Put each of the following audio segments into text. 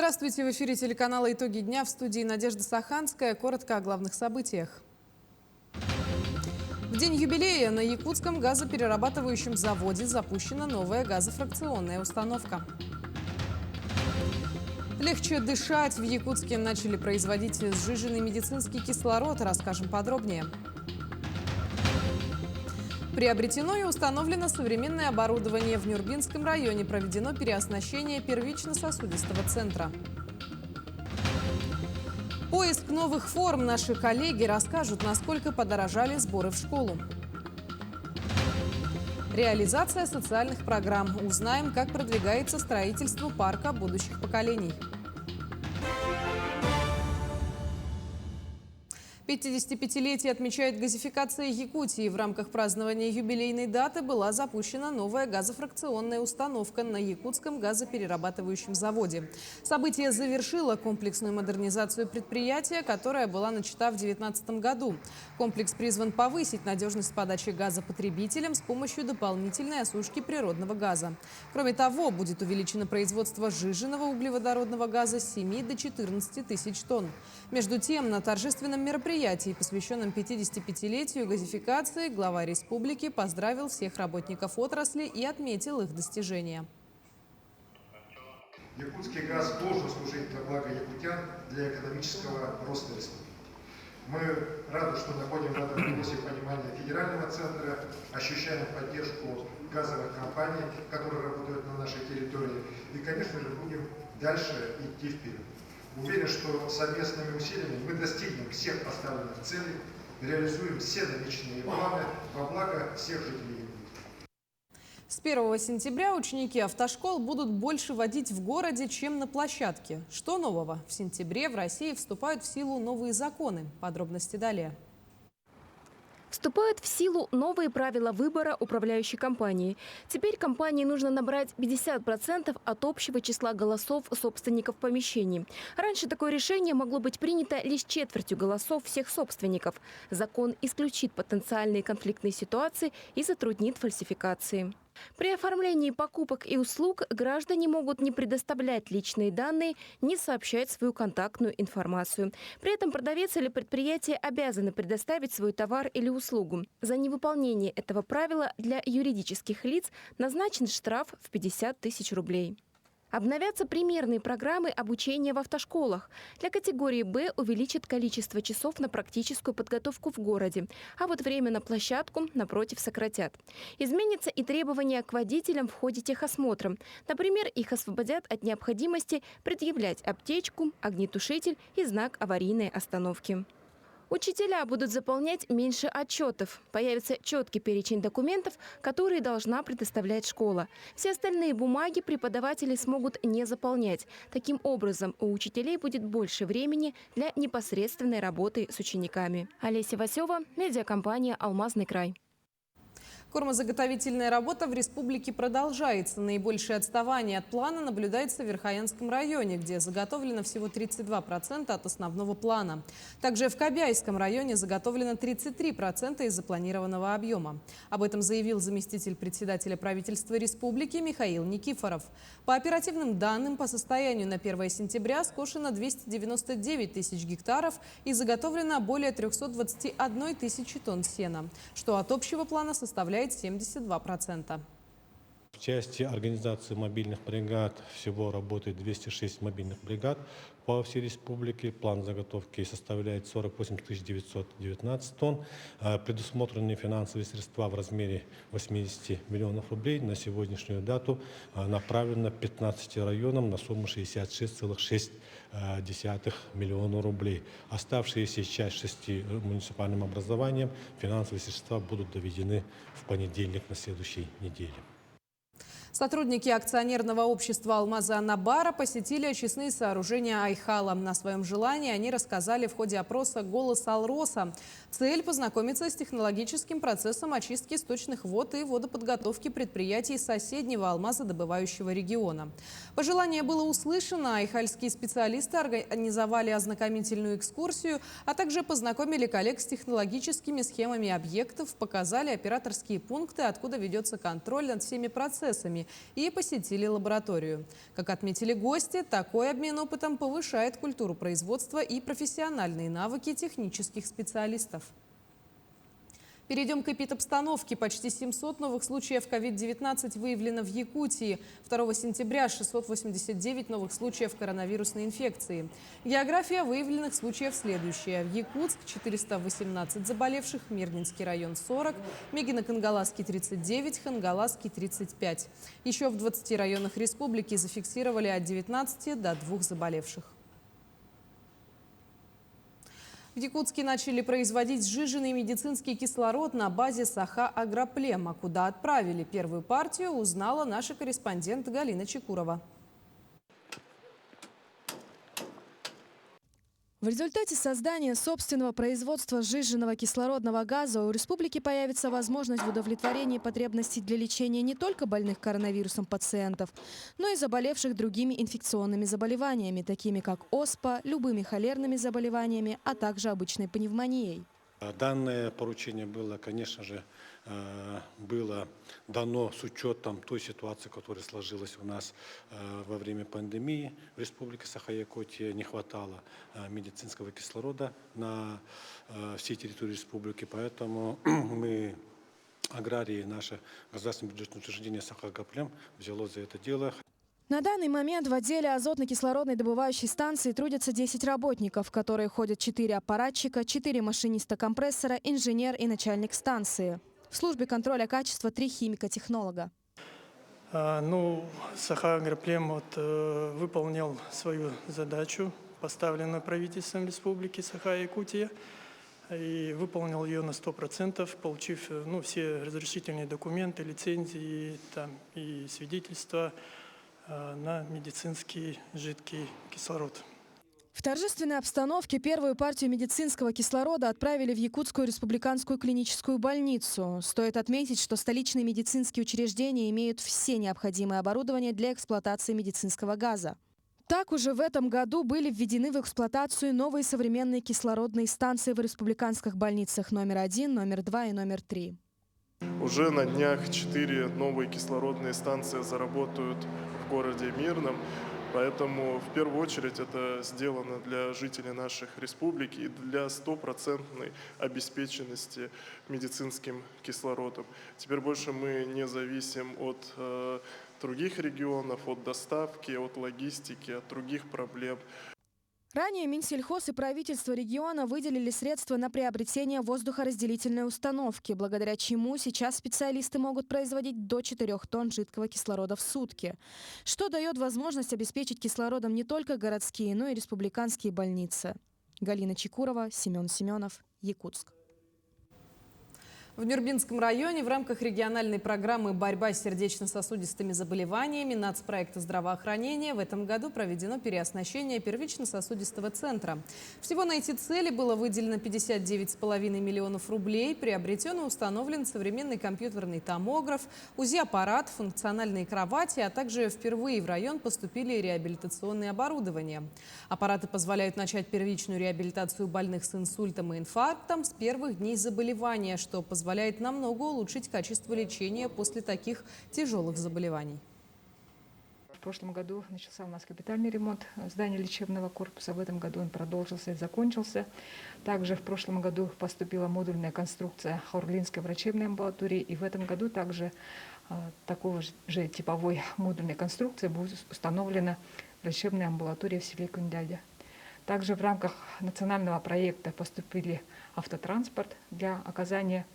Здравствуйте, в эфире телеканала «Итоги дня», в студии Надежда Саханская. Коротко о главных событиях. В день юбилея на якутском газоперерабатывающем заводе запущена новая газофракционная установка. Легче дышать. В Якутске начали производить сжиженный медицинский кислород. Расскажем подробнее. Приобретено и установлено современное оборудование. В Нюрбинском районе проведено переоснащение первично-сосудистого центра. Поиск новых форм. Наши коллеги расскажут, насколько подорожали сборы в школу. Реализация социальных программ. Узнаем, как продвигается строительство парка будущих поколений. 55-летие отмечает газификация Якутии. В рамках празднования юбилейной даты была запущена новая газофракционная установка на якутском газоперерабатывающем заводе. Событие завершило комплексную модернизацию предприятия, которая была начата в 2019 году. Комплекс призван повысить надежность подачи газа потребителям с помощью дополнительной осушки природного газа. Кроме того, будет увеличено производство сжиженного углеводородного газа с 7 до 14 тысяч тонн. Между тем, на торжественном мероприятии, посвященном 55-летию газификации, глава республики поздравил всех работников отрасли и отметил их достижения. Якутский газ должен служить на благо якутян для экономического роста республики. Мы рады, что находим в этом вопросе понимание федерального центра, ощущаем поддержку газовых компаний, которые работают на нашей территории, и, конечно же, будем дальше идти вперед. Уверен, что совместными усилиями мы достигнем всех поставленных целей, реализуем все намеченные планы во благо всех жителей Якутии. С 1 сентября ученики автошкол будут больше водить в городе, чем на площадке. Что нового? В сентябре в России вступают в силу новые законы. Подробности далее. Вступают в силу новые правила выбора управляющей компании. Теперь компании нужно набрать 50% от общего числа голосов собственников помещений. Раньше такое решение могло быть принято лишь четвертью голосов всех собственников. Закон исключит потенциальные конфликтные ситуации и затруднит фальсификации. При оформлении покупок и услуг граждане могут не предоставлять личные данные, не сообщать свою контактную информацию. При этом продавец или предприятие обязаны предоставить свой товар или услугу. За невыполнение этого правила для юридических лиц назначен штраф в 50 тысяч рублей. Обновятся примерные программы обучения в автошколах. Для категории «Б» увеличат количество часов на практическую подготовку в городе, а вот время на площадку, напротив, сократят. Изменятся и требования к водителям в ходе техосмотра. Например, их освободят от необходимости предъявлять аптечку, огнетушитель и знак аварийной остановки. Учителя будут заполнять меньше отчетов. Появится четкий перечень документов, которые должна предоставлять школа. Все остальные бумаги преподаватели смогут не заполнять. Таким образом, у учителей будет больше времени для непосредственной работы с учениками. Олеся Васева, медиакомпания «Алмазный край». Кормозаготовительная работа в республике продолжается. Наибольшее отставание от плана наблюдается в Верхоянском районе, где заготовлено всего 32% от основного плана. Также в Кобяйском районе заготовлено 33% из запланированного объема. Об этом заявил заместитель председателя правительства республики Михаил Никифоров. По оперативным данным, по состоянию на 1 сентября скошено 299 тысяч гектаров и заготовлено более 321 тысячи тонн сена, что от общего плана составляет 72%. В части организации мобильных бригад всего работает 206 мобильных бригад по всей республике. План заготовки составляет 48 919 тонн. Предусмотренные финансовые средства в размере 80 миллионов рублей на сегодняшнюю дату направлено 15 районам на сумму 66,6 миллиона рублей. Оставшиеся часть 6 муниципальным образованиям финансовые средства будут доведены в понедельник на следующей неделе. Сотрудники акционерного общества «Алмазы Анабара» посетили очистные сооружения Айхала. На своем желании они рассказали в ходе опроса «Голос Алроса». Цель – познакомиться с технологическим процессом очистки сточных вод и водоподготовки предприятий соседнего алмазодобывающего региона. Пожелание было услышано. Айхальские специалисты организовали ознакомительную экскурсию, а также познакомили коллег с технологическими схемами объектов, показали операторские пункты, откуда ведется контроль над всеми процессами коллегами и посетили лабораторию. Как отметили гости, такой обмен опытом повышает культуру производства и профессиональные навыки технических специалистов. Перейдем к эпидобстановке. Почти 700 новых случаев COVID-19 выявлено в Якутии. 2 сентября 689 новых случаев коронавирусной инфекции. География выявленных случаев следующая. Якутск – 418 заболевших, Мирнинский район – 40, Мегино-Кангаласский – 39, Хангаласский – 35. Еще в 20 районах республики зафиксировали от 19 до 2 заболевших. В Якутске начали производить сжиженный медицинский кислород на базе Саха-Агроплема. Куда отправили первую партию, узнала наша корреспондент Галина Чекурова. В результате создания собственного производства сжиженного кислородного газа у республики появится возможность в удовлетворении потребностей для лечения не только больных коронавирусом пациентов, но и заболевших другими инфекционными заболеваниями, такими как оспа, любыми холерными заболеваниями, а также обычной пневмонией. Данное поручение было, конечно же, было дано с учетом той ситуации, которая сложилась у нас во время пандемии в Республике Саха-Якутия. Не хватало медицинского кислорода на всей территории республики, поэтому мы, аграрии, наше государственное бюджетное учреждение Саха-Агроплем взялось за это дело. На данный момент в отделе азотно-кислородной добывающей станции трудятся 10 работников, в которые ходят 4 аппаратчика, 4 машиниста компрессора, инженер и начальник станции. В службе контроля качества 3 химико-технолога. Саха-Агроплем выполнил свою задачу, поставленную правительством Республики Саха-Якутия, и выполнил ее на 100%, получив все разрешительные документы, лицензии и свидетельства на медицинский жидкий кислород. В торжественной обстановке первую партию медицинского кислорода отправили в Якутскую республиканскую клиническую больницу. Стоит отметить, что столичные медицинские учреждения имеют все необходимое оборудование для эксплуатации медицинского газа. Так, уже в этом году были введены в эксплуатацию новые современные кислородные станции в республиканских больницах номер 1, номер 2 и номер 3. Уже на днях 4 новые кислородные станции заработают в городе Мирном. Поэтому в первую очередь это сделано для жителей наших республик и для стопроцентной обеспеченности медицинским кислородом. Теперь больше мы не зависим от других регионов, от доставки, от логистики, от других проблем. Ранее Минсельхоз и правительство региона выделили средства на приобретение воздухоразделительной установки, благодаря чему сейчас специалисты могут производить до 4 тонн жидкого кислорода в сутки, что дает возможность обеспечить кислородом не только городские, но и республиканские больницы. Галина Чекурова, Семен Семенов, Якутск. В Нюрбинском районе в рамках региональной программы «Борьба с сердечно-сосудистыми заболеваниями» нацпроекта здравоохранения в этом году проведено переоснащение первично-сосудистого центра. Всего на эти цели было выделено 59,5 миллионов рублей, приобретен и установлен современный компьютерный томограф, УЗИ-аппарат, функциональные кровати, а также впервые в район поступили реабилитационные оборудования. Аппараты позволяют начать первичную реабилитацию больных с инсультом и инфарктом с первых дней заболевания, что позволяет намного улучшить качество лечения после таких тяжелых заболеваний. В прошлом году начался у нас капитальный ремонт здания лечебного корпуса. В этом году он продолжился и закончился. Также в прошлом году поступила модульная конструкция Хаурлинской врачебной амбулатории. И в этом году также такого же типовой модульной конструкции будет установлена врачебная амбулатория в селе Кундядя. Также в рамках национального проекта поступили автотранспорт для оказания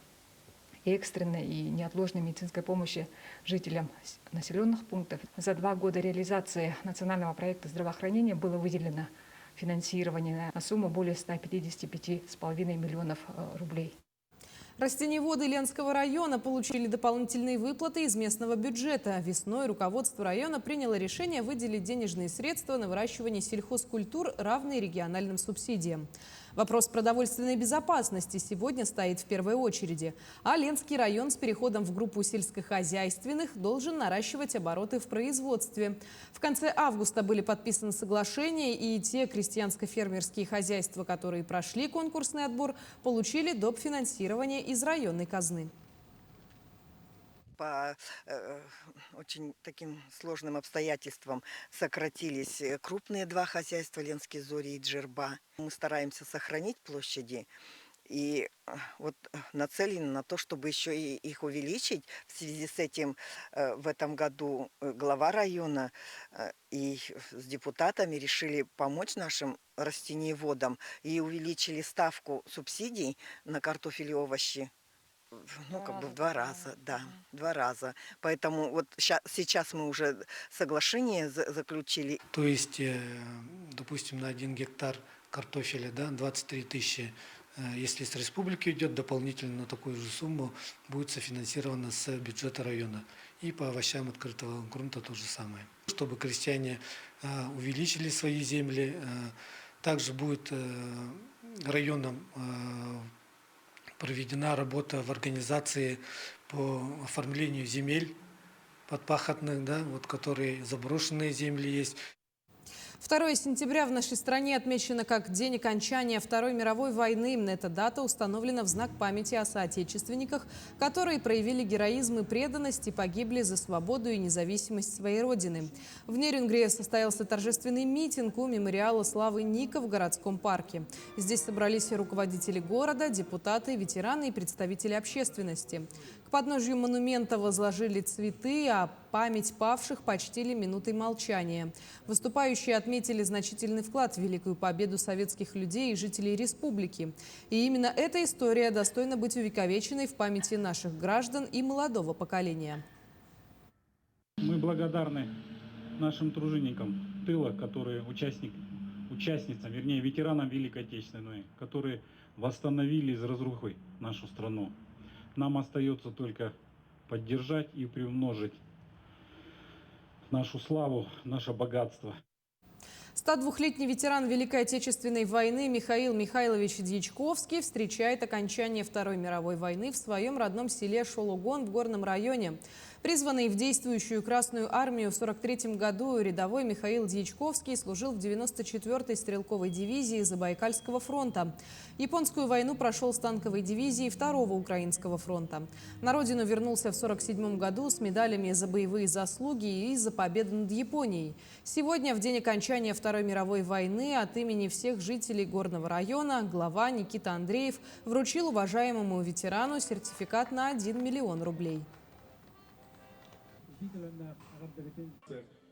экстренной и неотложной медицинской помощи жителям населенных пунктов. За 2 года реализации национального проекта здравоохранения было выделено финансирование на сумму более 155,5 миллионов рублей. Растениеводы Ленского района получили дополнительные выплаты из местного бюджета. Весной руководство района приняло решение выделить денежные средства на выращивание сельхозкультур, равные региональным субсидиям. Вопрос продовольственной безопасности сегодня стоит в первой очереди. А Ленский район с переходом в группу сельскохозяйственных должен наращивать обороты в производстве. В конце августа были подписаны соглашения, и те крестьянско-фермерские хозяйства, которые прошли конкурсный отбор, получили доп. Финансирование из районной казны. По очень таким сложным обстоятельствам сократились крупные два хозяйства Ленские Зори и Джерба. Мы стараемся сохранить площади и вот нацелены на то, чтобы еще и их увеличить. В связи с этим в этом году глава района и с депутатами решили помочь нашим растениеводам и увеличили ставку субсидий на картофель и овощи. Ну, как бы в 2 раза, да, 2 раза. Поэтому вот сейчас мы уже соглашение заключили. То есть, допустим, на 1 гектар картофеля, да, 23 тысячи, если с республики идет, дополнительно на такую же сумму будет софинансировано с бюджета района. И по овощам открытого грунта то же самое. Чтобы крестьяне увеличили свои земли, также будет районом проведена работа в организации по оформлению земель подпахотных, да, вот, которые заброшенные земли есть. 2 сентября в нашей стране отмечено как День окончания Второй мировой войны. Эта дата установлена в знак памяти о соотечественниках, которые проявили героизм и преданность и погибли за свободу и независимость своей родины. В Нерюнгри состоялся торжественный митинг у мемориала славы Ника в городском парке. Здесь собрались руководители города, депутаты, ветераны и представители общественности. К подножию монумента возложили цветы, а память павших почтили минутой молчания. Выступающие отметили значительный вклад в великую победу советских людей и жителей республики. И именно эта история достойна быть увековеченной в памяти наших граждан и молодого поколения. Мы благодарны нашим труженикам тыла, которые участницам, вернее ветеранам Великой Отечественной, которые восстановили из разрухи нашу страну. Нам остается только поддержать и приумножить нашу славу, наше богатство. 102-летний ветеран Великой Отечественной войны Михаил Михайлович Дьячковский встречает окончание Второй мировой войны в своем родном селе Шологон в Горном районе. Призванный в действующую Красную армию в 1943 году, рядовой Михаил Дьячковский служил в 94-й стрелковой дивизии Забайкальского фронта. Японскую войну прошел с танковой дивизией 2-го Украинского фронта. На родину вернулся в 1947 году с медалями за боевые заслуги и за победу над Японией. Сегодня, в день окончания Второй мировой войны, от имени всех жителей Горного района глава Никита Андреев вручил уважаемому ветерану сертификат на 1 миллион рублей.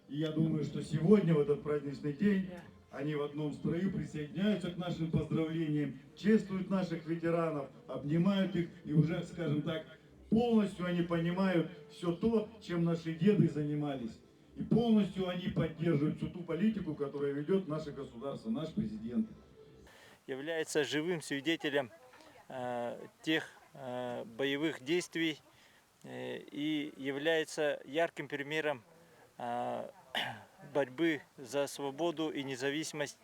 И я думаю, что сегодня, в этот праздничный день, они в одном строю присоединяются к нашим поздравлениям, чествуют наших ветеранов, обнимают их, и уже, скажем так, полностью они понимают все то, чем наши деды занимались. И полностью они поддерживают всю ту политику, которую ведет наше государство, наш президент. Является живым свидетелем тех боевых действий, и является ярким примером борьбы за свободу и независимость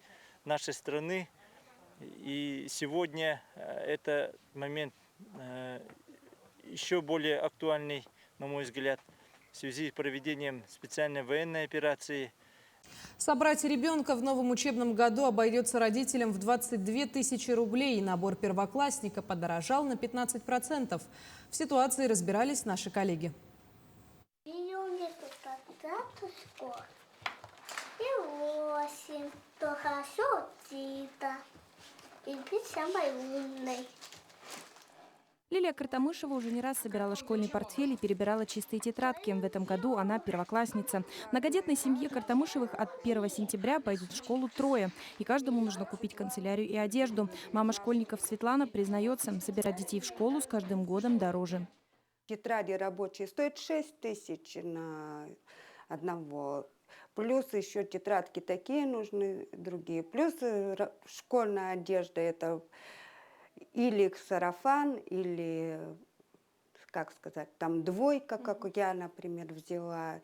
нашей страны. И сегодня этот момент еще более актуальный, на мой взгляд, в связи с проведением специальной военной операции. Собрать ребенка в новом учебном году обойдется родителям в 22 тысячи рублей. Набор первоклассника подорожал на 15%. В ситуации разбирались наши коллеги. Лилия Картамышева уже не раз собирала школьный портфель и перебирала чистые тетрадки. В этом году она первоклассница. В многодетной семье Картамышевых от 1 сентября пойдут в школу 3. И каждому нужно купить канцелярию и одежду. Мама школьников Светлана признается, собирать детей в школу с каждым годом дороже. Тетради рабочие стоят 6 тысяч на одного. Плюс еще тетрадки такие нужны, другие. Плюс школьная одежда – это или сарафан, или, как сказать, там 2, как я, например, взяла.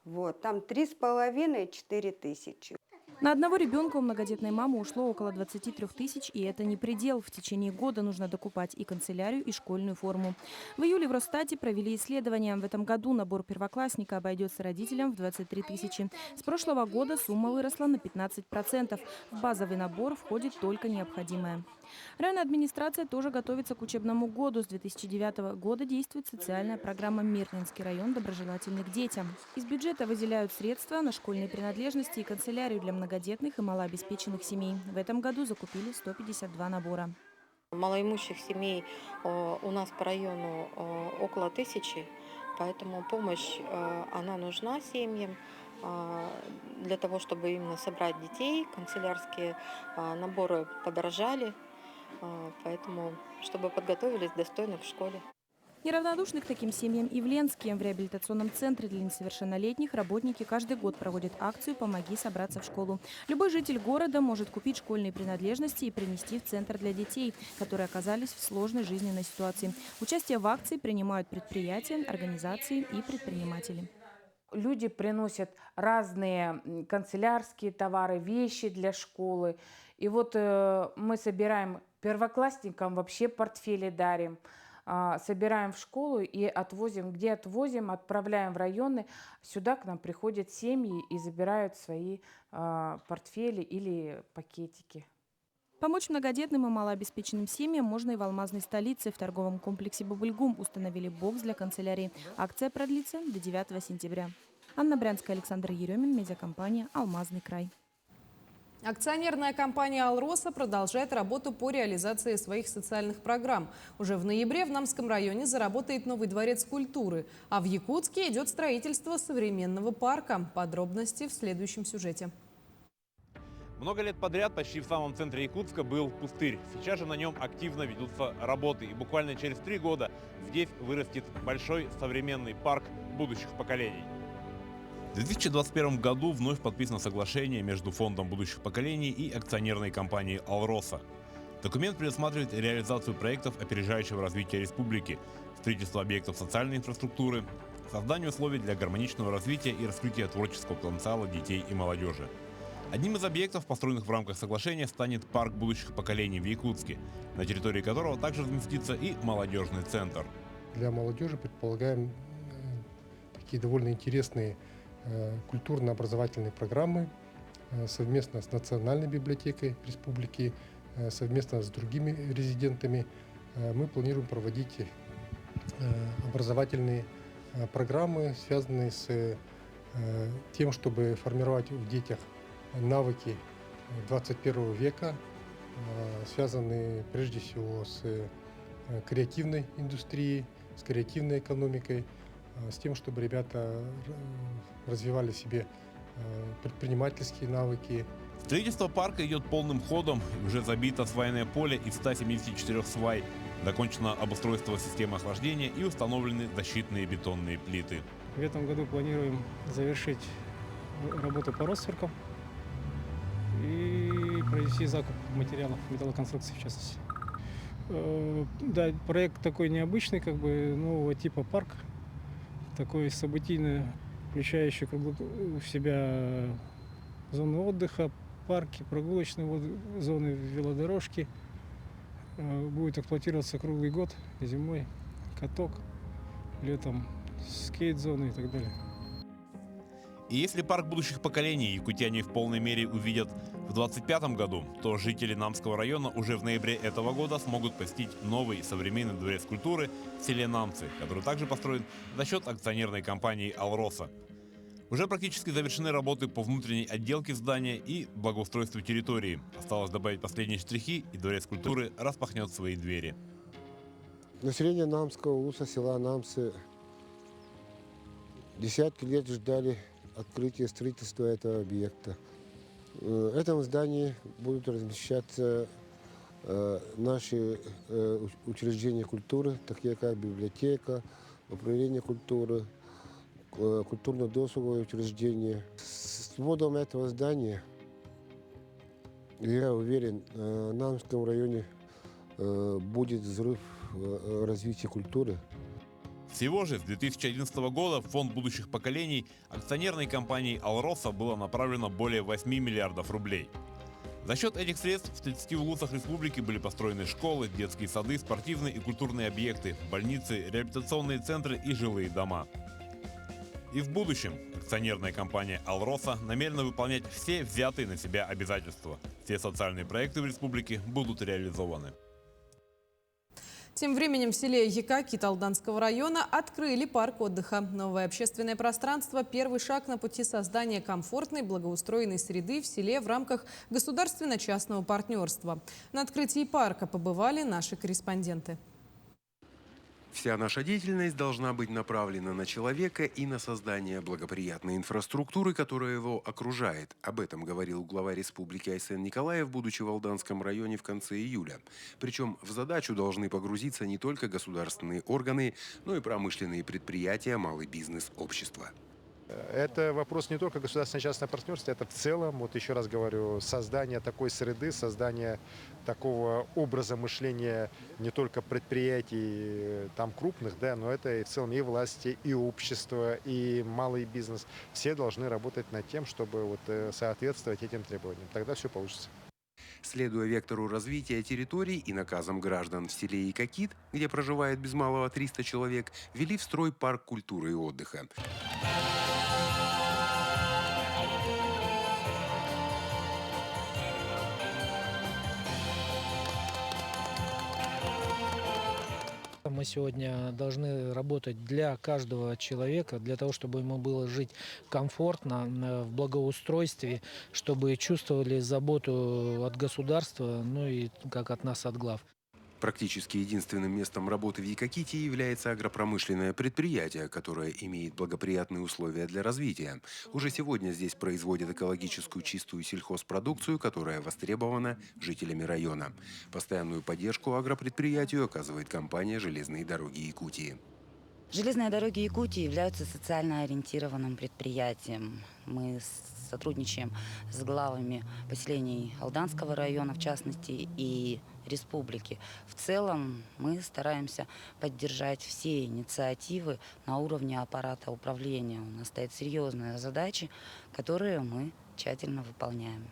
Вот, там 3,5–4 тысячи. На одного ребенка у многодетной мамы ушло около 23 тысяч, и это не предел. В течение года нужно докупать и канцелярию, и школьную форму. В июле в Росстате провели исследование. В этом году набор первоклассника обойдется родителям в 23 тысячи. С прошлого года сумма выросла на 15%. В базовый набор входит только необходимое. Районная администрация тоже готовится к учебному году. С 2009 года действует социальная программа «Мирнинский район доброжелательный к детям». Из бюджета выделяют средства на школьные принадлежности и канцелярию для многодетных и малообеспеченных семей. В этом году закупили 152 набора. Малоимущих семей у нас по району около 1000, поэтому помощь она нужна семьям для того, чтобы именно собрать детей. Канцелярские наборы подорожали, поэтому чтобы подготовились достойно к школе. Неравнодушны к таким семьям и в Ленске. В реабилитационном центре для несовершеннолетних работники каждый год проводят акцию «Помоги собраться в школу». Любой житель города может купить школьные принадлежности и принести в центр для детей, которые оказались в сложной жизненной ситуации. Участие в акции принимают предприятия, организации и предприниматели. Люди приносят разные канцелярские товары, вещи для школы. И вот мы собираем первоклассникам, вообще портфели дарим. Собираем в школу и отвозим. Где отвозим, отправляем в районы. Сюда к нам приходят семьи и забирают свои портфели или пакетики. Помочь многодетным и малообеспеченным семьям можно и в Алмазной столице. В торговом комплексе «Бубльгум» установили бокс для канцелярии. Акция продлится до 9 сентября. Анна Брянская, Александр Еремин, медиакомпания «Алмазный край». Акционерная компания «Алроса» продолжает работу по реализации своих социальных программ. Уже в ноябре в Намском районе заработает новый дворец культуры, а в Якутске идет строительство современного парка. Подробности в следующем сюжете. Много лет подряд почти в самом центре Якутска был пустырь. Сейчас же на нем активно ведутся работы. И буквально через 3 года здесь вырастет большой современный парк будущих поколений. В 2021 году вновь подписано соглашение между Фондом будущих поколений и акционерной компанией «Алроса». Документ предусматривает реализацию проектов опережающего развития республики, строительство объектов социальной инфраструктуры, создание условий для гармоничного развития и раскрытия творческого потенциала детей и молодежи. Одним из объектов, построенных в рамках соглашения, станет парк будущих поколений в Якутске, на территории которого также разместится и молодежный центр. Для молодежи предполагаем такие довольно интересные культурно-образовательные программы совместно с Национальной библиотекой республики, совместно с другими резидентами. Мы планируем проводить образовательные программы, связанные с тем, чтобы формировать в детях навыки 21 века, связанные прежде всего с креативной индустрией, с креативной экономикой, с тем, чтобы ребята развивали в себе предпринимательские навыки. Строительство парка идет полным ходом. Уже забито свайное поле из 174 свай. Закончено обустройство системы охлаждения и установлены защитные бетонные плиты. В этом году планируем завершить работу по ростверкам и провести закуп материалов металлоконструкций в частности. Да, проект такой необычный, нового типа парк. Такой событийный, включающий в себя зоны отдыха, парки, прогулочные зоны, велодорожки. Будет эксплуатироваться круглый год, зимой каток, летом скейт-зоны и так далее. И если парк будущих поколений якутяне в полной мере увидят в 2025 году, то жители Намского района уже в ноябре этого года смогут посетить новый современный дворец культуры в селе Намцы, который также построен за счет акционерной компании «Алроса». Уже практически завершены работы по внутренней отделке здания и благоустройству территории. Осталось добавить последние штрихи, и дворец культуры распахнет свои двери. Население Намского улуса, села Намцы, десятки лет ждали открытия строительства этого объекта. В этом здании будут размещаться наши учреждения культуры, такие как библиотека, управление культуры, культурно-досуговое учреждение. С вводом этого здания, я уверен, в Намском районе будет взрыв развития культуры. Всего же с 2011 года в Фонд будущих поколений акционерной компании «Алроса» было направлено более 8 миллиардов рублей. За счет этих средств в 30 улусах республики были построены школы, детские сады, спортивные и культурные объекты, больницы, реабилитационные центры и жилые дома. И в будущем акционерная компания «Алроса» намерена выполнять все взятые на себя обязательства. Все социальные проекты в республике будут реализованы. Тем временем в селе Екакит Алданского района открыли парк отдыха. Новое общественное пространство – первый шаг на пути создания комфортной, благоустроенной среды в селе в рамках государственно-частного партнерства. На открытии парка побывали наши корреспонденты. Вся наша деятельность должна быть направлена на человека и на создание благоприятной инфраструктуры, которая его окружает. Об этом говорил глава республики Айсен Николаев, будучи в Алданском районе в конце июля. Причем в задачу должны погрузиться не только государственные органы, но и промышленные предприятия, малый бизнес, общество. Это вопрос не только государственно-частного партнерства, это в целом, вот еще раз говорю, создание такой среды, создание такого образа мышления не только предприятий там крупных, да, но это и в целом и власти, и общество, и малый бизнес. Все должны работать над тем, чтобы вот соответствовать этим требованиям. Тогда все получится. Следуя вектору развития территорий и наказам граждан в селе Екакит, где проживает без малого 300 человек, ввели в строй парк культуры и отдыха. Мы сегодня должны работать для каждого человека, для того, чтобы ему было жить комфортно, в благоустройстве, чтобы чувствовали заботу от государства, ну и как от нас, от глав. Практически единственным местом работы в Екаките является агропромышленное предприятие, которое имеет благоприятные условия для развития. Уже сегодня здесь производят экологическую чистую сельхозпродукцию, которая востребована жителями района. Постоянную поддержку агропредприятию оказывает компания «Железные дороги Якутии». Железные дороги Якутии являются социально ориентированным предприятием. Мы сотрудничаем с главами поселений Алданского района, в частности, и республики. В целом мы стараемся поддержать все инициативы на уровне аппарата управления. У нас стоят серьезные задачи, которые мы тщательно выполняем.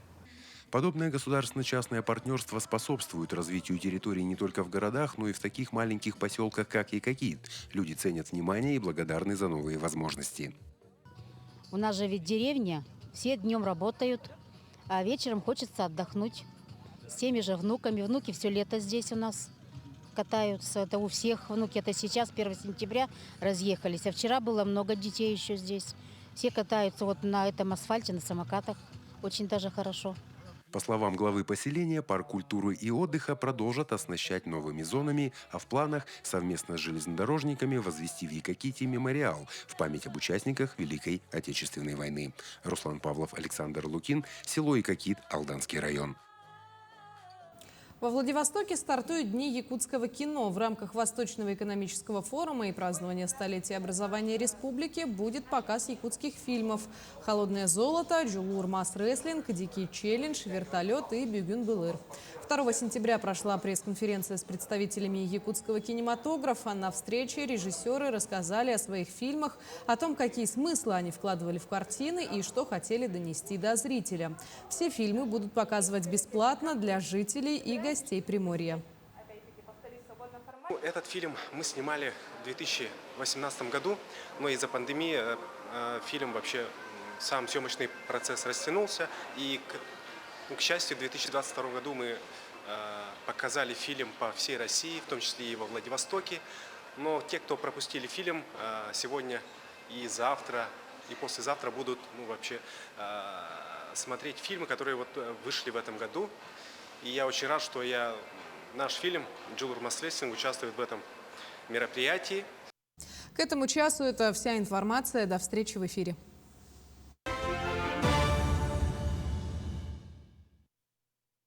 Подобное государственно-частное партнерство способствует развитию территорий не только в городах, но и в таких маленьких поселках, как Екакит. Люди ценят внимание и благодарны за новые возможности. У нас же ведь деревня, все днем работают, а вечером хочется отдохнуть. С теми же внуками. Внуки все лето здесь у нас катаются. Это у всех внуки. Это сейчас, 1 сентября, разъехались. А вчера было много детей еще здесь. Все катаются вот на этом асфальте, на самокатах. Очень даже хорошо. По словам главы поселения, парк культуры и отдыха продолжат оснащать новыми зонами, а в планах совместно с железнодорожниками возвести в Екаките мемориал в память об участниках Великой Отечественной войны. Руслан Павлов, Александр Лукин, село Екакит, Алданский район. Во Владивостоке стартуют Дни якутского кино. В рамках Восточного экономического форума и празднования столетия образования республики будет показ якутских фильмов «Холодное золото», «Джулур Мас Рестлинг», «Дикий челлендж», «Вертолет» и «Бюгюн Былыр». 2 сентября прошла пресс-конференция с представителями якутского кинематографа. На встрече режиссеры рассказали о своих фильмах, о том, какие смыслы они вкладывали в картины и что хотели донести до зрителя. Все фильмы будут показывать бесплатно для жителей и гостей Приморья. Этот фильм мы снимали в 2018 году, но из-за пандемии фильм вообще, сам съемочный процесс растянулся. И, к счастью, в 2022 году мы показали фильм по всей России, в том числе и во Владивостоке. Но те, кто пропустили фильм, сегодня и завтра, и послезавтра будут вообще смотреть фильмы, которые вот вышли в этом году. И я очень рад, что наш фильм «Джулур Мас Рестлинг» участвует в этом мероприятии. К этому часу это вся информация. До встречи в эфире.